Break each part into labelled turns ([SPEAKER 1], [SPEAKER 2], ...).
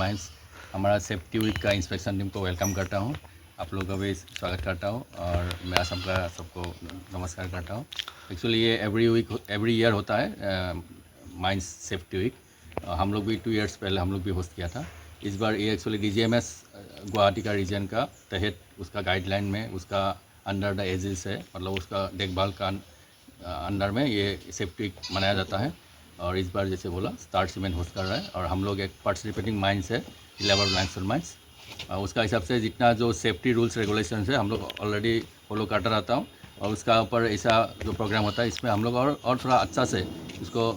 [SPEAKER 1] Mines हमारा safety week का inspection team को वेलकम करता हूँ। आप लोगों का भी स्वागत करता हूँ और मैं सबको नमस्कार करता हूँ। एक्चुअली ये एवरी ईयर होता है माइंस सेफ्टी वीक। हम लोग भी 2 इयर्स पहले हम लोग भी होस्ट किया था। इस बार ये एक्चुअली DGMS गुवाहाटी का रीजन का तहत उसका गाइडलाइन में उसका अंडर द एजिस है, मतलब उसका देखभाल का अंडर में ये सेफ्टी वीक मनाया जाता है। और इस बार जैसे बोला स्टार सीमेंट होस्ट कर रहा है और हम लोग एक पार्टिसिपेटिंग माइंस है 11 लाइमस्टोन माइंस। उसका हिसाब से जितना जो सेफ्टी रूल्स रेगुलेशंस है हम लोग ऑलरेडी फॉलो करता रहता हूँ। और उसका ऊपर ऐसा जो प्रोग्राम होता है इसमें हम लोग और थोड़ा अच्छा से उसको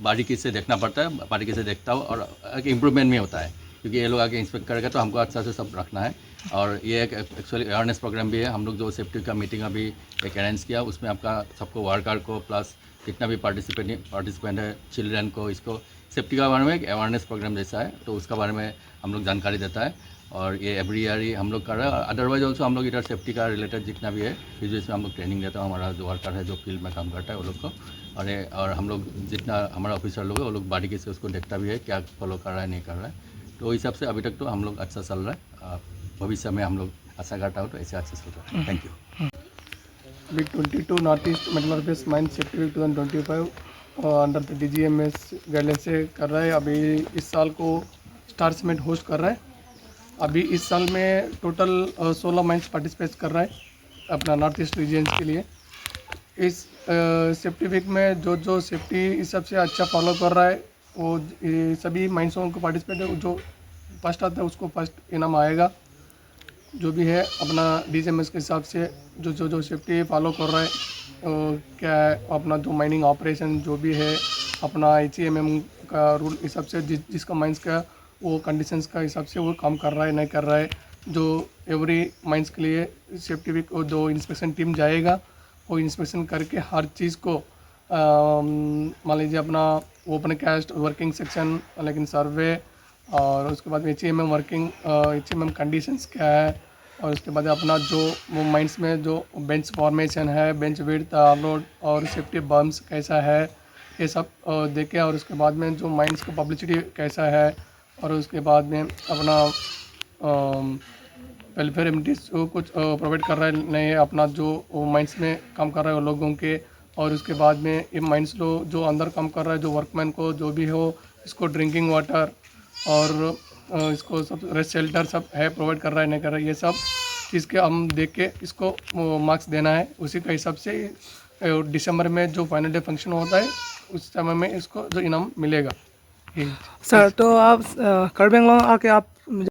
[SPEAKER 1] बारीकी से देखना पड़ता है। बारीकी से देखता हूँ और एक इम्प्रूवमेंट में होता है, क्योंकि ये लोग आगे इंस्पेक्ट करेगा तो हमको अच्छा से सब रखना है। और ये एक एक्चुअली अवेयरनेस प्रोग्राम भी है। हम लोग जो सेफ्टी का मीटिंग अभी एक अरेंज किया उसमें आपका सबको वर्कर को प्लस जितना भी पार्टिसिपेंट है चिल्ड्रन को इसको सेफ्टी के बारे में एक अवेयरनेस प्रोग्राम जैसा है, तो उसका बारे में हम लोग जानकारी देता है। और ये एवरी ईयर ही हम लोग कर रहे हैं। अदरवाइज ऑल्सो हम लोग इधर सेफ्टी का रिलेटेड जितना भी है इस वजह से हम लोग ट्रेनिंग देता हूँ। हमारा जो वर्कर है जो फील्ड में काम करता है वो लोग को, और हम लोग जितना हमारा ऑफिसर लोग है वो लोग बारीकी से उसको देखता भी है क्या फॉलो कर रहा है नहीं कर रहा है। तो इस हिसाब से अभी तक तो हम लोग अच्छा चल रहा है। भविष्य में हम लोग आशा करता हूँ तो ऐसे अच्छा चल रहा है। Thank you.
[SPEAKER 2] अभी 22 North East metal workers mine safety week 2025 under the DGMS guideline से कर रहा है। अभी इस साल को स्टार सीमेंट होस्ट कर रहा है। अभी इस साल में टोटल 16 माइंस पार्टिसिपेट कर रहा है अपना नॉर्थ ईस्ट रीजन के लिए। इस सेफ्टी वीक में जो सेफ्टी इस सबसे अच्छा फॉलो कर रहा है वो सभी माइंसों को पार्टिसिपेट जो फर्स्ट आता है उसको फर्स्ट इनाम आएगा। जो भी है अपना DGMS के हिसाब से जो सेफ्टी फॉलो कर रहा है क्या है अपना जो माइनिंग ऑपरेशन जो भी है अपना HEMM का रूल हिसाब से जिसका माइंस का वो कंडीशंस का हिसाब से वो काम कर रहा है नहीं कर रहा है। जो एवरी माइंस के लिए सेफ्टी वीक जो इंस्पेक्शन टीम जाएगा वो इंस्पेक्शन करके हर चीज़ को मान लीजिए अपना ओपन कास्ट वर्किंग सेक्शन लेकिन सर्वे और उसके बाद HEMM वर्किंग HEMM कंडीशंस क्या है और उसके बाद अपना जो वो माइंस में जो बेंच फॉर्मेशन है बेंच विड्थ लोड और सेफ्टी बम्स कैसा है ये सब देखे। और उसके बाद में जो माइंस का पब्लिसिटी कैसा है और उसके बाद में अपना वेलफेयर एमिटीज़ कुछ प्रोवाइड कर रहा है नहीं अपना जो माइंस में काम कर रहा है वो लोगों के। और उसके बाद में ये माइंस लोग जो अंदर काम कर रहा है जो वर्कमैन को जो भी हो इसको ड्रिंकिंग वाटर और इसको सब रेस्ट शेल्टर सब है प्रोवाइड कर रहा है नहीं कर रहा है। ये सब चीज़ के हम देख के इसको मार्क्स देना है। उसी के हिसाब से दिसंबर में जो फाइनल डे फंक्शन होता है उस समय में इसको जो इनाम मिलेगा।
[SPEAKER 3] सर तो आप कार्बी आंगलॉन्ग आके आप